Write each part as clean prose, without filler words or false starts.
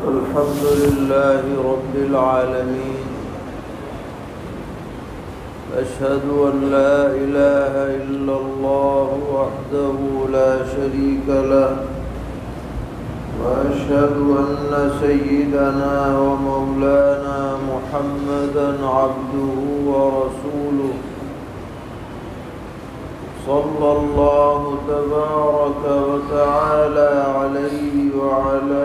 الحمد لله رب العالمين، أشهد أن لا إله إلا الله وحده لا شريك له، وأشهد أن سيدنا ومولانا محمدًا عبده ورسوله، صلى الله تبارك وتعالى عليه وعلى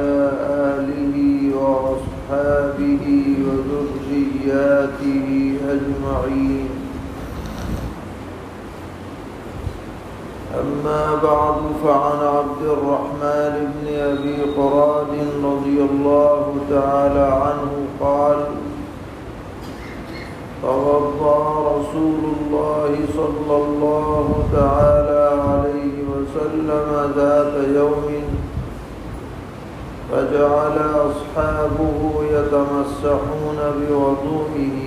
آله وأصحابه وذرياته أجمعين. أما بعد، فعن عبد الرحمن بن أبي قراد رضي الله تعالى عنه قال: توضأ رسول الله صلى الله تعالى عليه وسلم ذات يوم، فجعل أصحابه يتمسحون بوضوئه،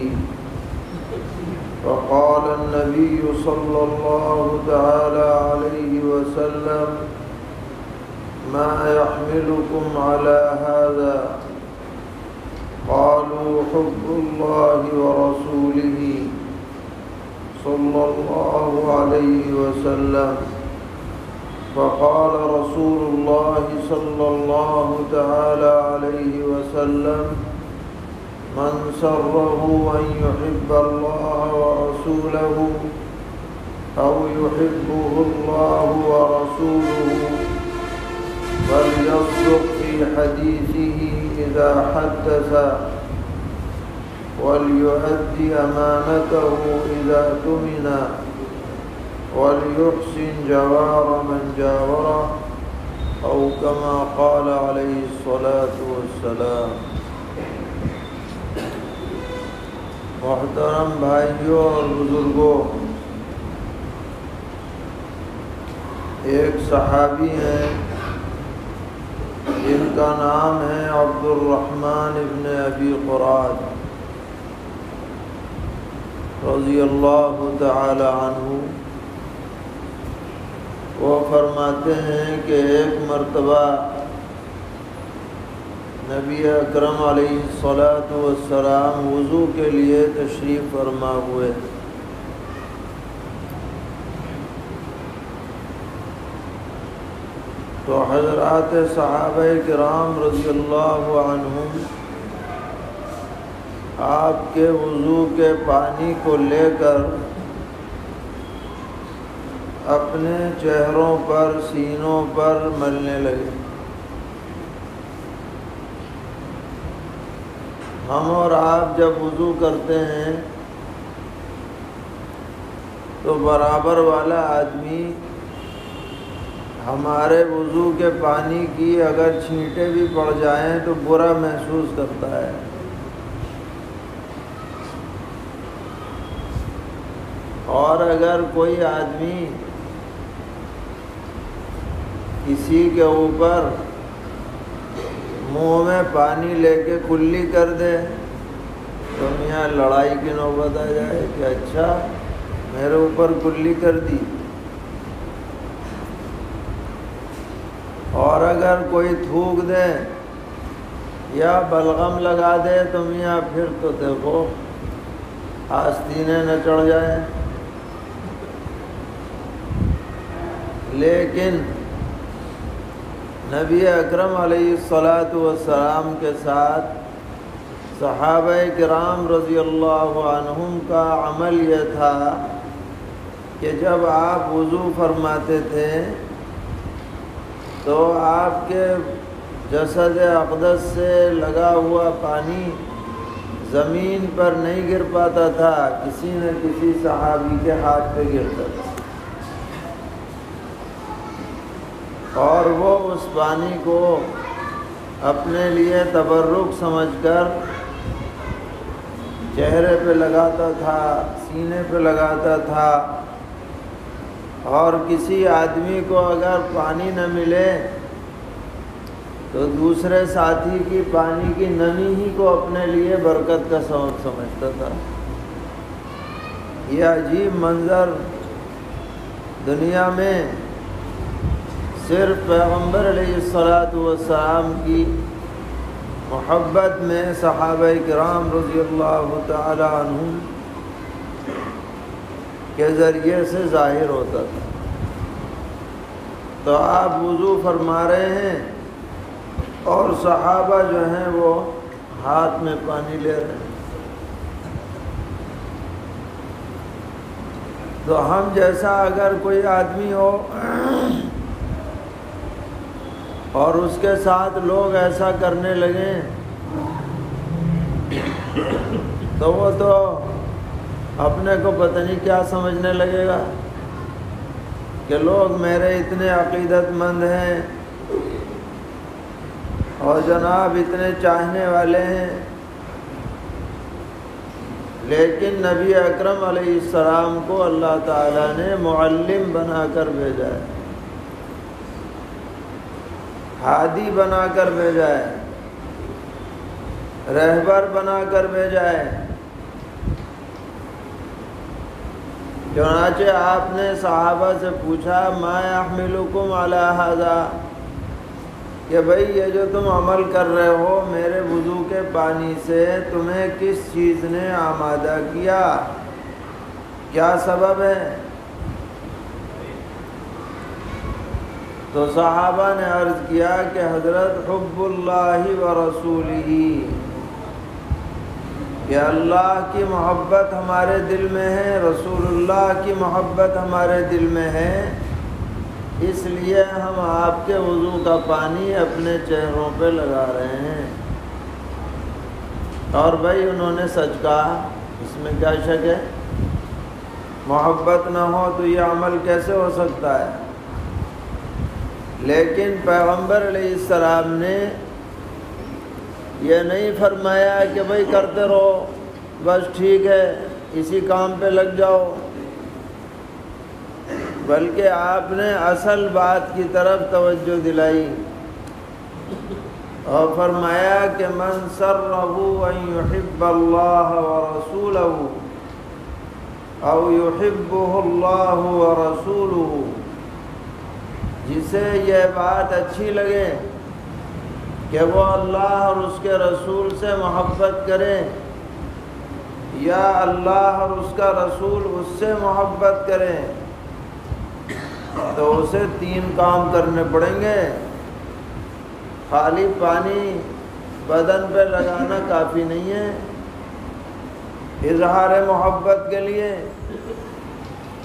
فقال النبي صلى الله تعالى عليه وسلم: ما يحملكم على هذا؟ قالوا: حب الله ورسوله صلى الله عليه وسلم. فقال رسول الله صلى الله تعالى عليه وسلم: من سره أن يحب الله ورسوله أو يحبه الله ورسوله فليصدق في حديثه إذا حدث، وليؤدي أمانته إذا اؤتمن، وليحسن جوار من جاوره، أو كما قال عليه الصلاة والسلام۔ محترم بھائیوں اور بزرگوں، ایک صحابی ہیں جن کا نام ہے عبد الرحمن ابن ابی قراد رضی اللہ تعالی عنہ۔ وہ فرماتے ہیں کہ ایک مرتبہ نبی اکرم علیہ الصلاۃ والسلام وضو کے لیے تشریف فرما ہوئے، تو حضرات صحابہ کرام رضی اللہ عنہم آپ کے وضو کے پانی کو لے کر اپنے چہروں پر، سینوں پر ملنے لگے۔ ہم اور آپ جب وضو کرتے ہیں تو برابر والا آدمی ہمارے وضو کے پانی کی اگر چھینٹیں بھی پڑ جائیں تو برا محسوس کرتا ہے۔ اور اگر کوئی آدمی کسی کے اوپر منہ میں پانی لے کے کلی کر دے تو میاں لڑائی کی نوبت آ جائے کہ اچھا میرے اوپر کلی کر دی۔ اور اگر کوئی تھوک دے یا بلغم لگا دے تو میاں پھر تو دیکھو آستینے نہ چڑھ جائیں۔ لیکن نبی اکرم علیہ الصلاۃ والسلام کے ساتھ صحابہ کرام رضی اللہ عنہم کا عمل یہ تھا کہ جب آپ وضو فرماتے تھے تو آپ کے جسد اقدس سے لگا ہوا پانی زمین پر نہیں گر پاتا تھا، کسی نہ کسی صحابی کے ہاتھ پہ گرتا تھا، اور وہ اس پانی کو اپنے لیے تبرک سمجھ کر چہرے پہ لگاتا تھا، سینے پہ لگاتا تھا، اور کسی آدمی کو اگر پانی نہ ملے تو دوسرے ساتھی کی پانی کی نمی ہی کو اپنے لیے برکت کا سبب سمجھتا تھا۔ یہ عجیب منظر دنیا میں صرف پیغمبر علیہ الصلاۃ والسلام کی محبت میں صحابہ کرام رضی اللہ تعالی عنہم کے ذریعے سے ظاہر ہوتا تھا۔ تو آپ وضو فرما رہے ہیں اور صحابہ جو ہیں وہ ہاتھ میں پانی لے رہے ہیں، تو ہم جیسا اگر کوئی آدمی ہو اور اس کے ساتھ لوگ ایسا کرنے لگیں تو وہ تو اپنے کو پتہ نہیں کیا سمجھنے لگے گا کہ لوگ میرے اتنے عقیدت مند ہیں اور جناب اتنے چاہنے والے ہیں، لیکن نبی اکرم علیہ السلام کو اللہ تعالیٰ نے معلم بنا کر بھیجا ہے، ہادی بنا کر بھیجا ہے، رہبر بنا کر بھیجا ہے۔ چنانچہ آپ نے صحابہ سے پوچھا ما یحملکم علی ھذا، کہ بھئی یہ جو تم عمل کر رہے ہو میرے وضو کے پانی سے، تمہیں کس چیز نے آمادہ کیا، کیا سبب ہے؟ تو صحابہ نے عرض کیا کہ حضرت حب اللہ و رسولہ، کہ اللہ کی محبت ہمارے دل میں ہے، رسول اللہ کی محبت ہمارے دل میں ہے، اس لیے ہم آپ کے وضو کا پانی اپنے چہروں پہ لگا رہے ہیں۔ اور بھائی انہوں نے سچ کہا، اس میں کیا شک ہے؟ محبت نہ ہو تو یہ عمل کیسے ہو سکتا ہے؟ لیکن پیغمبر علیہ السلام نے یہ نہیں فرمایا کہ بھائی کرتے رہو، بس ٹھیک ہے اسی کام پہ لگ جاؤ، بلکہ آپ نے اصل بات کی طرف توجہ دلائی اور فرمایا کہ من سرہ ان یحب اللہ ورسولہ او یحبہ اللہ ورسولہ، جسے یہ بات اچھی لگے کہ وہ اللہ اور اس کے رسول سے محبت کرے یا اللہ اور اس کا رسول اس سے محبت کرے، تو اسے 3 کام کرنے پڑیں گے۔ خالی پانی بدن پہ لگانا کافی نہیں ہے اظہار محبت کے لیے،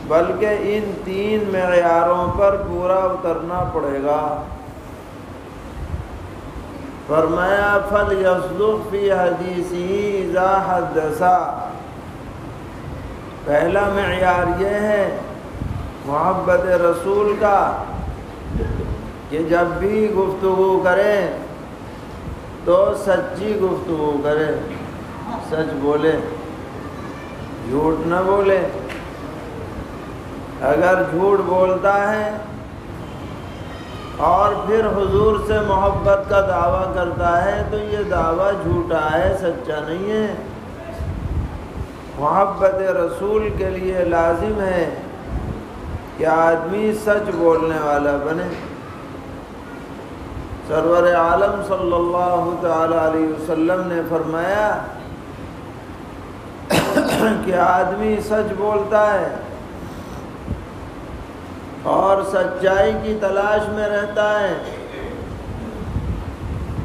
بلکہ ان 3 معیاروں پر پورا اترنا پڑے گا۔ فرمایا فَلْيَصْدُقْ فِي حَدِيثِهِ إِذَا حَدَّثَ، پہلا معیار یہ ہے محبت رسول کا کہ جب بھی گفتگو کرے تو سچی گفتگو کرے، سچ بولے، جھوٹ نہ بولے۔ اگر جھوٹ بولتا ہے اور پھر حضور سے محبت کا دعویٰ کرتا ہے تو یہ دعویٰ جھوٹا ہے، سچا نہیں ہے۔ محبت رسول کے لیے لازم ہے کہ آدمی سچ بولنے والا بنے۔ سرور عالم صلی اللہ تعالی علیہ وسلم نے فرمایا کہ آدمی سچ بولتا ہے اور سچائی کی تلاش میں رہتا ہے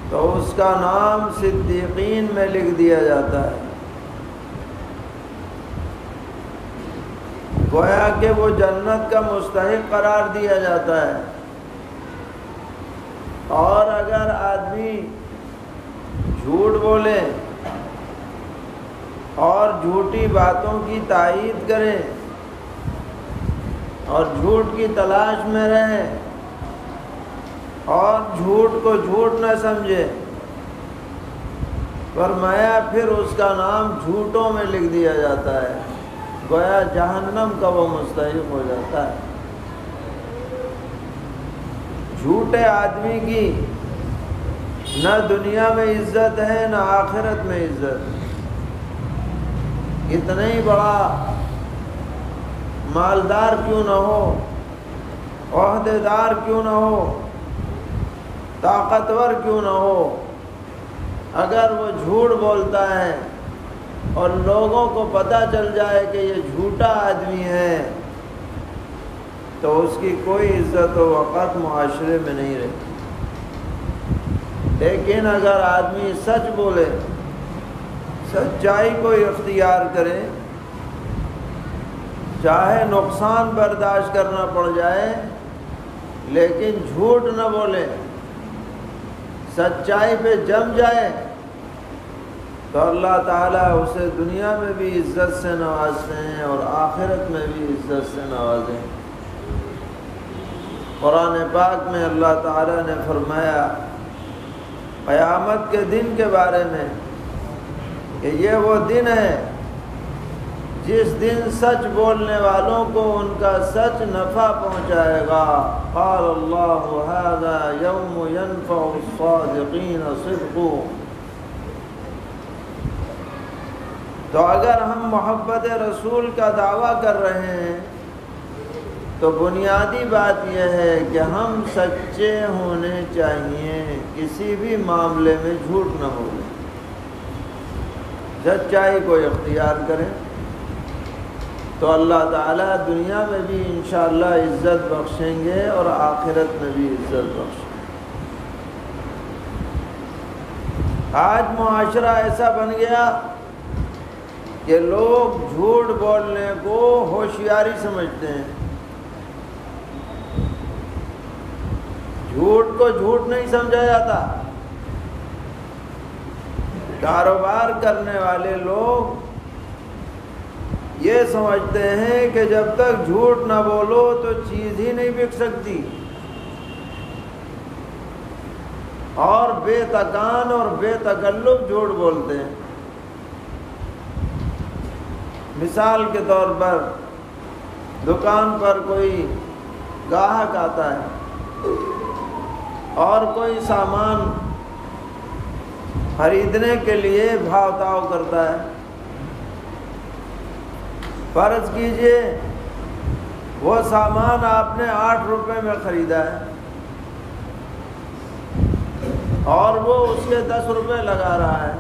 تو اس کا نام صدیقین میں لکھ دیا جاتا ہے، گویا کہ وہ جنت کا مستحق قرار دیا جاتا ہے۔ اور اگر آدمی جھوٹ بولے اور جھوٹی باتوں کی تائید کرے اور جھوٹ کی تلاش میں رہے اور جھوٹ کو جھوٹ نہ سمجھے، فرمایا پھر اس کا نام جھوٹوں میں لکھ دیا جاتا ہے، گویا جہنم کا وہ مستحق ہو جاتا ہے۔ جھوٹے آدمی کی نہ دنیا میں عزت ہے نہ آخرت میں عزت، اتنا ہی بڑا مالدار کیوں نہ ہو، عہدے دار کیوں نہ ہو، طاقتور کیوں نہ ہو، اگر وہ جھوٹ بولتا ہے اور لوگوں کو پتہ چل جائے کہ یہ جھوٹا آدمی ہے تو اس کی کوئی عزت و وقت معاشرے میں نہیں رہتی۔ لیکن اگر آدمی سچ بولے، سچائی کو اختیار کرے، چاہے نقصان برداشت کرنا پڑ جائے لیکن جھوٹ نہ بولے، سچائی پہ جم جائے، تو اللہ تعالیٰ اسے دنیا میں بھی عزت سے نوازتے ہیں اور آخرت میں بھی عزت سے نوازیں۔ قرآن پاک میں اللہ تعالیٰ نے فرمایا قیامت کے دن کے بارے میں کہ یہ وہ دن ہے جس دن سچ بولنے والوں کو ان کا سچ نفع پہنچائے گا۔ قال اللہ ھذا یوم ینفع الصادقین صدقهم۔ تو اگر ہم محبت رسول کا دعویٰ کر رہے ہیں تو بنیادی بات یہ ہے کہ ہم سچے ہونے چاہیے، کسی بھی معاملے میں جھوٹ نہ بولیں، سچائی کو اختیار کریں تو اللہ تعالیٰ دنیا میں بھی انشاءاللہ عزت بخشیں گے اور آخرت میں بھی عزت بخشیں گے۔ آج معاشرہ ایسا بن گیا کہ لوگ جھوٹ بولنے کو ہوشیاری سمجھتے ہیں، جھوٹ کو جھوٹ نہیں سمجھا جاتا۔ کاروبار کرنے والے لوگ یہ سمجھتے ہیں کہ جب تک جھوٹ نہ بولو تو چیز ہی نہیں بک سکتی، اور بے تکان اور بے تکلف جھوٹ بولتے ہیں۔ مثال کے طور پر دکان پر کوئی گاہک آتا ہے اور کوئی سامان خریدنے کے لیے بھاؤ تاؤ کرتا ہے۔ فرض کیجئے وہ سامان آپ نے 8 روپے میں خریدا ہے اور وہ اس کے 10 روپے لگا رہا ہے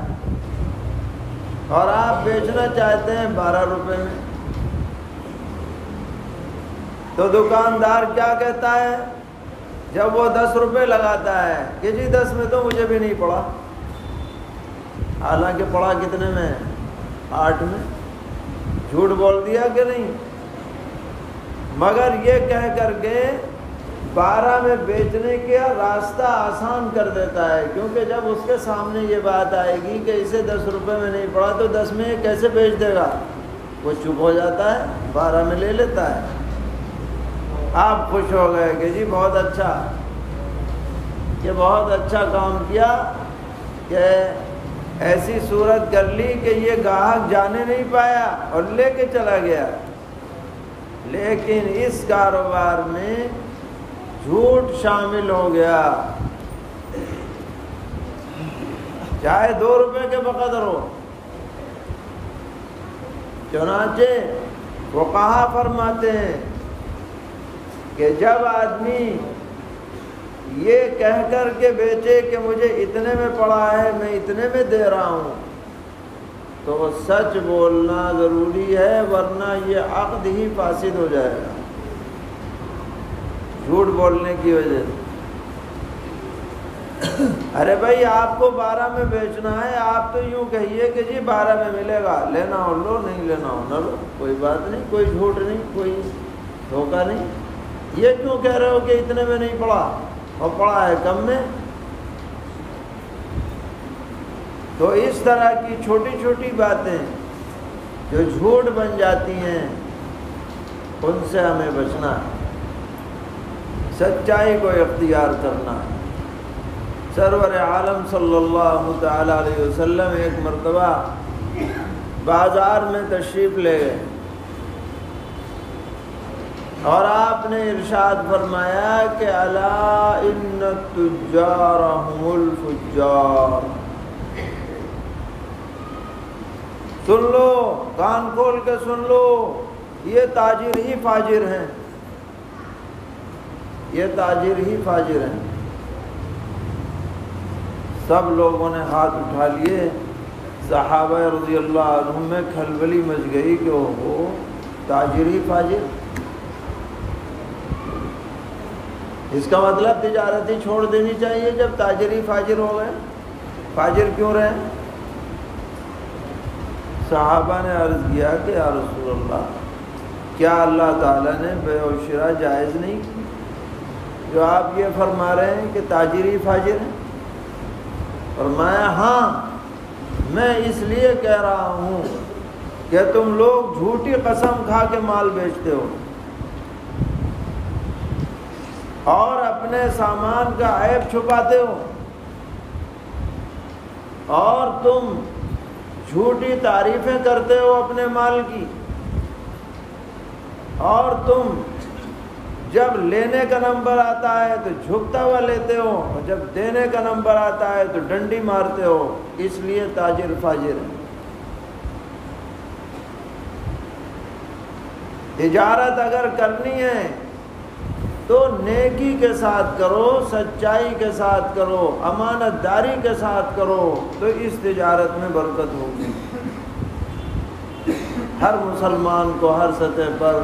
اور آپ بیچنا چاہتے ہیں 12 روپے میں، تو دکاندار کیا کہتا ہے جب وہ 10 روپے لگاتا ہے کہ جی 10 میں تو مجھے بھی نہیں پڑا، حالانکہ پڑا کتنے میں؟ 8 میں۔ جھوٹ بول دیا کہ نہیں؟ مگر یہ کہہ کر کے 12 میں بیچنے کا راستہ آسان کر دیتا ہے، کیونکہ جب اس کے سامنے یہ بات آئے گی کہ اسے 10 روپے میں نہیں پڑا تو 10 میں کیسے بیچ دے گا، وہ چپ ہو جاتا ہے، 12 میں لے لیتا ہے۔ آپ خوش ہو گئے کہ جی بہت اچھا، یہ بہت اچھا کام کیا کہ ایسی صورت کر لی کہ یہ گاہک جانے نہیں پایا اور لے کے چلا گیا۔ لیکن اس کاروبار میں جھوٹ شامل ہو گیا، چاہے 2 روپے کے بقدر ہو۔ چنانچہ فقہا فرماتے ہیں کہ جب آدمی یہ کہہ کر کے بیچے کہ مجھے اتنے میں پڑا ہے، میں اتنے میں دے رہا ہوں، تو وہ سچ بولنا ضروری ہے، ورنہ یہ عقد ہی فاسد ہو جائے گا جھوٹ بولنے کی وجہ سے۔ ارے بھائی آپ کو 12 میں بیچنا ہے، آپ تو یوں کہیے کہ جی 12 میں ملے گا، لینا ہو لو، نہیں لینا ہو نہ لو، کوئی بات نہیں، کوئی جھوٹ نہیں، کوئی دھوکہ نہیں۔ یہ کیوں کہہ رہے ہو کہ اتنے میں نہیں پڑا اور پڑا ہے کم میں؟ تو اس طرح کی چھوٹی چھوٹی باتیں جو جھوٹ بن جاتی ہیں ان سے ہمیں بچنا ہے، سچائی کو اختیار کرنا ہے۔ سرور عالم صلی اللہ تعالی علیہ وسلم ایک مرتبہ بازار میں تشریف لے گئے اور آپ نے ارشاد فرمایا کہ الا ان التجار هم الفجار، سن لو، کان کھول کے سن لو، یہ تاجر ہی فاجر ہیں، یہ تاجر ہی فاجر ہیں۔ سب لوگوں نے ہاتھ اٹھا لیے، صحابہ رضی اللہ عنہم میں کھلبلی مچ گئی کہ وہ تاجری فاجر، اس کا مطلب تجارت ہی چھوڑ دینی چاہیے جب تاجری فاجر ہو گئے، فاجر کیوں رہے؟ صحابہ نے عرض کیا کہ یا رسول اللہ، کیا اللہ تعالیٰ نے بیع و شراء جائز نہیں کی جو آپ یہ فرما رہے ہیں کہ تاجری فاجر ہیں؟ فرمایا ہاں، میں اس لیے کہہ رہا ہوں کہ تم لوگ جھوٹی قسم کھا کے مال بیچتے ہو اور اپنے سامان کا عیب چھپاتے ہو، اور تم جھوٹی تعریفیں کرتے ہو اپنے مال کی، اور تم جب لینے کا نمبر آتا ہے تو جھکتا ہوا لیتے ہو، اور جب دینے کا نمبر آتا ہے تو ڈنڈی مارتے ہو، اس لیے تاجر فاجر ہے۔ تجارت اگر کرنی ہے تو نیکی کے ساتھ کرو، سچائی کے ساتھ کرو، امانت داری کے ساتھ کرو، تو اس تجارت میں برکت ہوگی۔ ہر مسلمان کو ہر سطح پر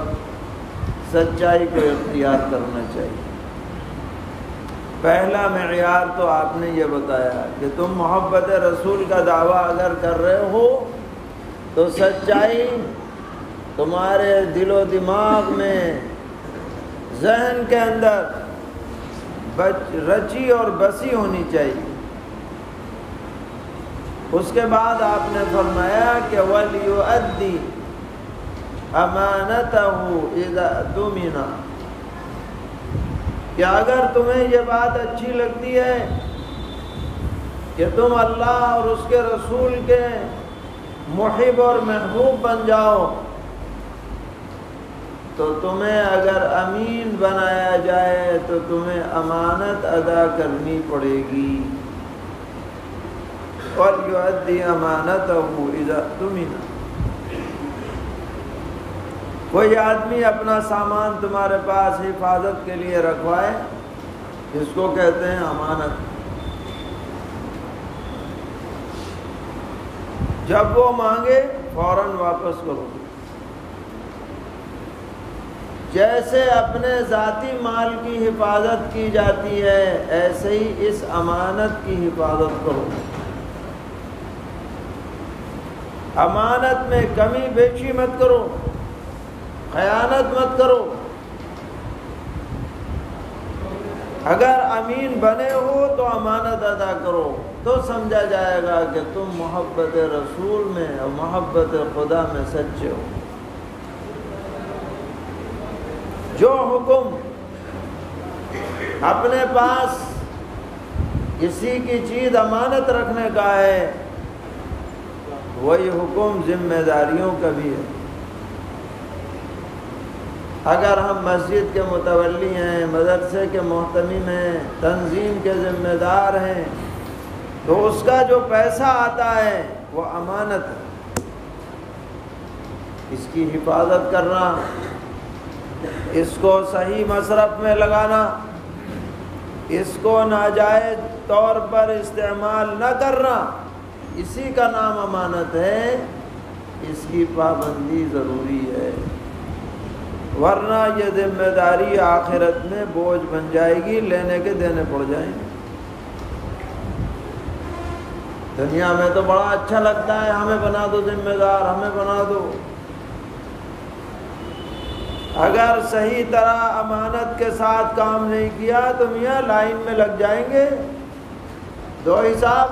سچائی کو اختیار کرنا چاہیے۔ پہلا معیار تو آپ نے یہ بتایا کہ تم محبت رسول کا دعویٰ اگر کر رہے ہو تو سچائی تمہارے دل و دماغ میں، ذہن کے اندر رچی اور بسی ہونی چاہیے۔ اس کے بعد آپ نے فرمایا کہ وَلْيُؤَدِّ أَمَانَتَهُ إِذَا اؤْتُمِنَ، کہ اگر تمہیں یہ بات اچھی لگتی ہے کہ تم اللہ اور اس کے رسول کے محب اور محبوب بن جاؤ، تو تمہیں اگر امین بنایا جائے تو تمہیں امانت ادا کرنی پڑے گی۔ وَلْيُؤَدِّ أَمَانَتَهُ إِذَا اؤْتُمِنَ، کوئی آدمی اپنا سامان تمہارے پاس حفاظت کے لیے رکھوائے، اس کو کہتے ہیں امانت۔ جب وہ مانگے فوراً واپس کرو۔ جیسے اپنے ذاتی مال کی حفاظت کی جاتی ہے، ایسے ہی اس امانت کی حفاظت کرو۔ امانت میں کمی بیشی مت کرو، خیانت مت کرو۔ اگر امین بنے ہو تو امانت ادا کرو، تو سمجھا جائے گا کہ تم محبت رسول میں اور محبت خدا میں سچے ہو۔ جو حکم اپنے پاس کسی کی چیز امانت رکھنے کا ہے، وہی حکم ذمہ داریوں کا بھی ہے۔ اگر ہم مسجد کے متولی ہیں، مدرسے کے محتمم ہیں، تنظیم کے ذمہ دار ہیں، تو اس کا جو پیسہ آتا ہے وہ امانت ہے، اس کی حفاظت کرنا، اس کو صحیح مصرف میں لگانا، اس کو ناجائز طور پر استعمال نہ کرنا، اسی کا نام امانت ہے۔ اس کی پابندی ضروری ہے، ورنہ یہ ذمہ داری آخرت میں بوجھ بن جائے گی، لینے کے دینے پڑ جائیں گے۔ دنیا میں تو بڑا اچھا لگتا ہے، ہمیں بنا دو ذمہ دار، ہمیں بنا دو۔ اگر صحیح طرح امانت کے ساتھ کام نہیں کیا تو میاں لائن میں لگ جائیں گے، دو حساب،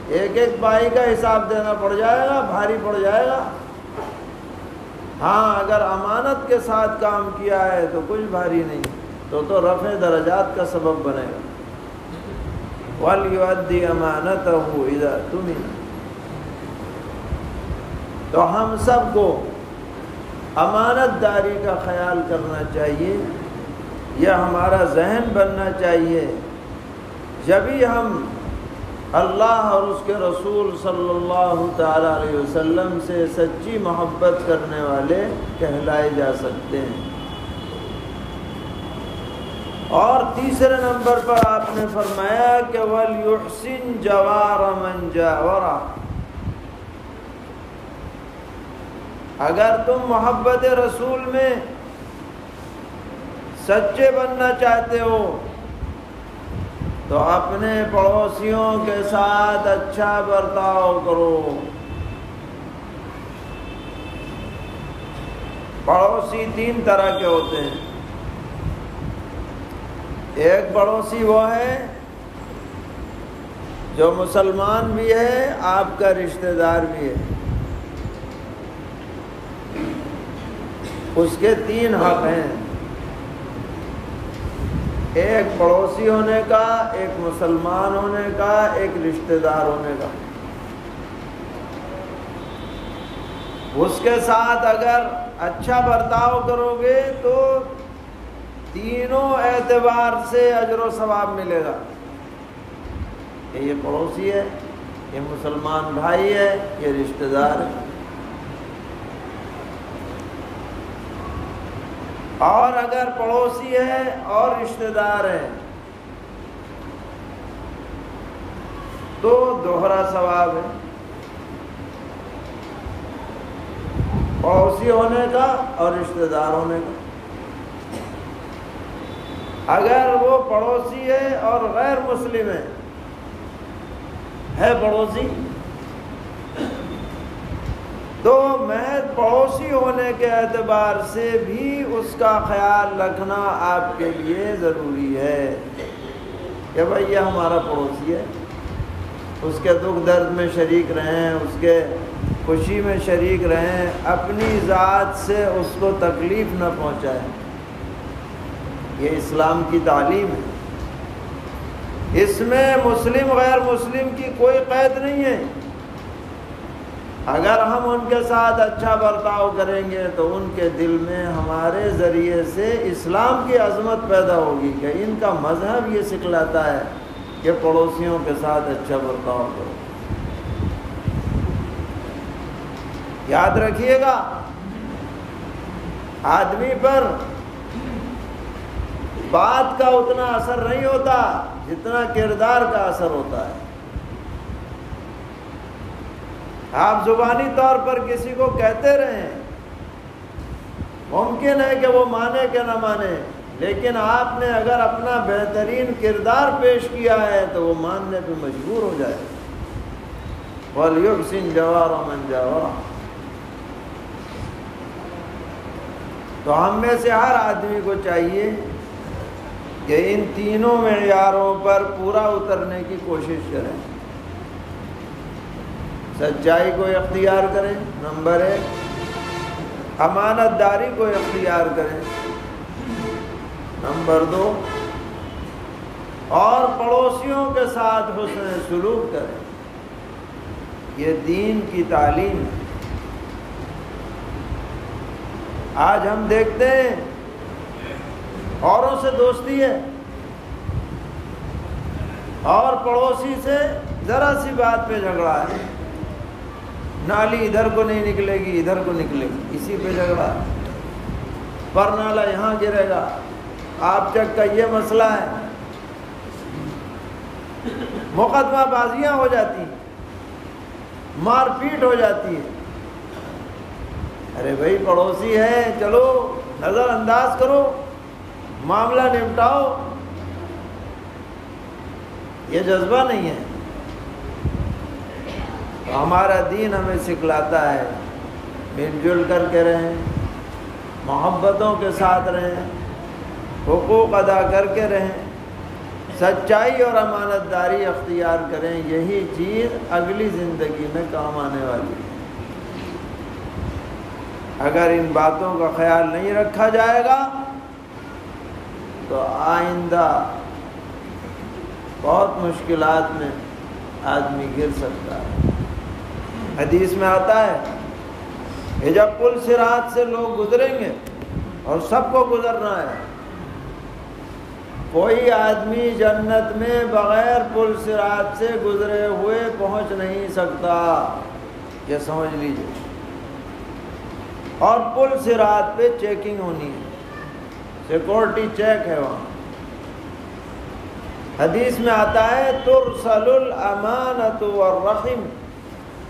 ایک ایک بائی کا حساب دینا پڑ جائے گا، بھاری پڑ جائے گا۔ ہاں اگر امانت کے ساتھ کام کیا ہے تو کچھ بھاری نہیں، تو رفع درجات کا سبب بنے گا۔ وَلْيُؤَدِّ أَمَانَتَهُ إِذَا اؤْتُمِنَ، تو ہم سب کو امانت داری کا خیال کرنا چاہیے، یہ ہمارا ذہن بننا چاہیے، جبھی ہم اللہ اور اس کے رسول صلی اللہ تعالیٰ علیہ وسلم سے سچی محبت کرنے والے کہلائے جا سکتے ہیں۔ اور تیسرے نمبر پر آپ نے فرمایا کہ وَلْيُحْسِنْ جَوَارَ مَنْ جَاوَرَ، اگر تم محبت رسول میں سچے بننا چاہتے ہو تو اپنے پڑوسیوں کے ساتھ اچھا برتاؤ کرو۔ پڑوسی تین طرح کے ہوتے ہیں۔ ایک پڑوسی وہ ہے جو مسلمان بھی ہے، آپ کا رشتہ دار بھی ہے، اس کے تین حق ہیں، ایک پڑوسی ہونے کا، ایک مسلمان ہونے کا، ایک رشتہ دار ہونے کا۔ اس کے ساتھ اگر اچھا برتاؤ کرو گے تو تینوں اعتبار سے اجر و ثواب ملے گا کہ یہ پڑوسی ہے، یہ مسلمان بھائی ہے، یہ رشتہ دار ہے۔ اور اگر پڑوسی ہے اور رشتہ دار ہے تو دوہرا ثواب ہے، پڑوسی ہونے کا اور رشتہ دار ہونے کا۔ اگر وہ پڑوسی ہے اور غیر مسلم ہے پڑوسی، تو محض پڑوسی ہونے کے اعتبار سے بھی اس کا خیال رکھنا آپ کے لیے ضروری ہے کہ بھئی یہ ہمارا پڑوسی ہے، اس کے دکھ درد میں شریک رہیں، اس کے خوشی میں شریک رہیں، اپنی ذات سے اس کو تکلیف نہ پہنچائیں۔ یہ اسلام کی تعلیم ہے، اس میں مسلم غیر مسلم کی کوئی قید نہیں ہے۔ اگر ہم ان کے ساتھ اچھا برتاؤ کریں گے تو ان کے دل میں ہمارے ذریعے سے اسلام کی عظمت پیدا ہوگی کہ ان کا مذہب یہ سکھلاتا ہے کہ پڑوسیوں کے ساتھ اچھا برتاؤ کرو۔ یاد رکھیے گا، آدمی پر بات کا اتنا اثر نہیں ہوتا جتنا کردار کا اثر ہوتا ہے۔ آپ زبانی طور پر کسی کو کہتے رہیں، ممکن ہے کہ وہ مانے کہ نہ مانے، لیکن آپ نے اگر اپنا بہترین کردار پیش کیا ہے تو وہ ماننے پہ مجبور ہو جائے۔ وَلْيُحْسِنْ جَوَارَ مَنْ جَاوَرَ۔ تو ہم میں سے ہر آدمی کو چاہیے کہ ان تینوں معیاروں پر پورا اترنے کی کوشش کریں۔ سچائی کو اختیار کریں، نمبر 1، امانت داری کو اختیار کریں، نمبر 2، اور پڑوسیوں کے ساتھ حسن سلوک کریں۔ یہ دین کی تعلیم ہے۔ آج ہم دیکھتے ہیں اوروں سے دوستی ہے اور پڑوسی سے ذرا سی بات پہ جھگڑا ہے، نالی ادھر کو نہیں نکلے گی ادھر کو نکلے گی، اسی پہ جھگڑا ہے، پر نالا یہاں گرے گا، آپ چک کا یہ مسئلہ ہے، مقدمہ بازیاں ہو جاتی ہیں، مار پیٹ ہو جاتی ہے۔ ارے بھائی پڑوسی ہے، چلو نظر انداز کرو، معاملہ نپٹاؤ۔ یہ جذبہ نہیں ہے۔ تو ہمارا دین ہمیں سکھلاتا ہے مل جل کر کے رہیں، محبتوں کے ساتھ رہیں، حقوق ادا کر کے رہیں، سچائی اور امانت داری اختیار کریں۔ یہی چیز اگلی زندگی میں کام آنے والی ہے۔ اگر ان باتوں کا خیال نہیں رکھا جائے گا تو آئندہ بہت مشکلات میں آدمی گر سکتا ہے۔ حدیث میں آتا ہے کہ جب پل صراط سے لوگ گزریں گے اور سب کو گزرنا ہے، کوئی آدمی جنت میں بغیر پل صراط سے گزرے ہوئے پہنچ نہیں سکتا، یہ سمجھ لیجیے۔ اور پل صراط پہ چیکنگ ہونی ہے، سیکورٹی چیک ہے وہاں، حدیث میں آتا ہے ترسل الامانۃ والرحم،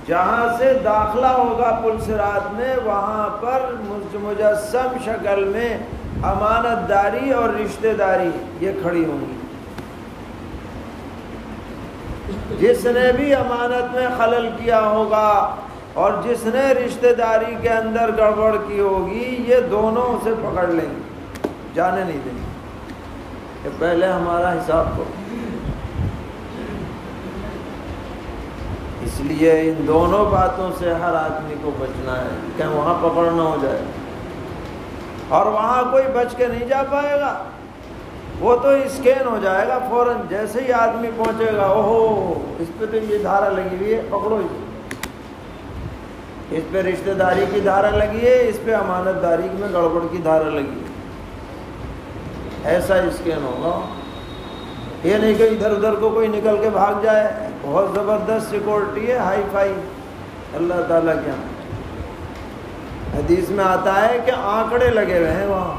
جہاں سے داخلہ ہوگا پل صراط میں وہاں پر مجسم شکل میں امانت داری اور رشتہ داری یہ کھڑی ہوں گی۔ جس نے بھی امانت میں خلل کیا ہوگا اور جس نے رشتہ داری کے اندر گڑبڑ کی ہوگی، یہ دونوں اسے پکڑ لیں گے، جانے نہیں دیں گے کہ پہلے ہمارا حساب کرو۔ اس لیے ان دونوں باتوں سے ہر آدمی کو بچنا ہے کہ وہاں پکڑ نہ ہو جائے، اور وہاں کوئی بچ کے نہیں جا پائے گا، وہ تو اسکین ہو جائے گا فوراً، جیسے ہی آدمی پہنچے گا اوہو اس پہ تو یہ دھارا لگی ہوئی ہے، پکڑو اس پہ رشتہ داری کی دھارا لگی ہے، اس پہ امانت داری میں گڑبڑ کی دھارا لگی ہے، ایسا اسکین ہوگا۔ یہ نہیں کہ ادھر ادھر کو کوئی نکل کے بھاگ جائے، بہت زبردست سیکورٹی ہے، ہائی فائی اللہ تعالیٰ کے یہاں۔ حدیث میں آتا ہے کہ آنکڑے لگے ہوئے ہیں وہاں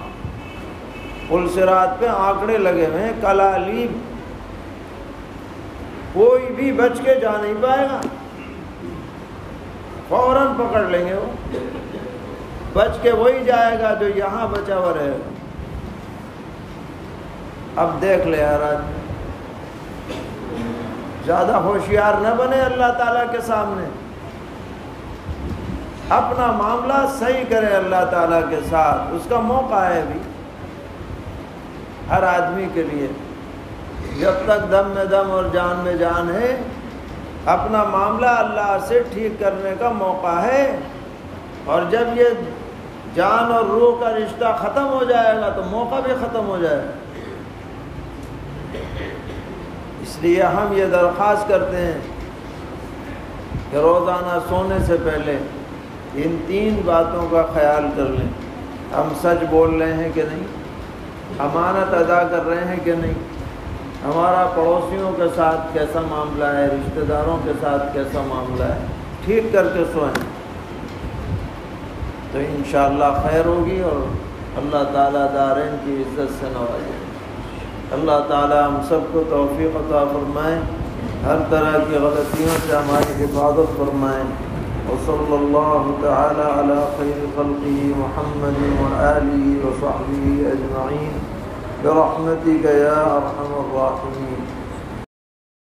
پل صراط پہ، آنکڑے لگے ہوئے ہیں کلالیب، کوئی بھی بچ کے جا نہیں پائے گا، فوراً پکڑ لیں گے، وہ بچ کے وہی جائے گا جو یہاں بچا ہوا رہے گا۔ اب دیکھ لے یار آدمی، زیادہ ہوشیار نہ بنے اللہ تعالیٰ کے سامنے، اپنا معاملہ صحیح کرے اللہ تعالیٰ کے ساتھ، اس کا موقع ہے ابھی ہر آدمی کے لیے، جب تک دم میں دم اور جان میں جان ہے، اپنا معاملہ اللہ سے ٹھیک کرنے کا موقع ہے، اور جب یہ جان اور روح کا رشتہ ختم ہو جائے گا تو موقع بھی ختم ہو جائے گا۔ اس لیے ہم یہ درخواست کرتے ہیں کہ روزانہ سونے سے پہلے ان 3 باتوں کا خیال کر لیں، ہم سچ بول رہے ہیں کہ نہیں، امانت ادا کر رہے ہیں کہ نہیں، ہمارا پڑوسیوں کے ساتھ کیسا معاملہ ہے، رشتہ داروں کے ساتھ کیسا معاملہ ہے، ٹھیک کر کے سوئیں تو انشاءاللہ خیر ہوگی، اور اللہ تعالیٰ دارین کی عزت سے نوازے۔ اللہ تعالیٰ ہم سب کو توفیق عطا فرمائیں، ہر طرح کی غلطیوں سے ہماری حفاظت فرمائیں، وصلی اللہ تعالیٰ علی خیر خلقہ محمد وآلہ وصحبہ اجمعین برحمتک یا ارحم الراحمین۔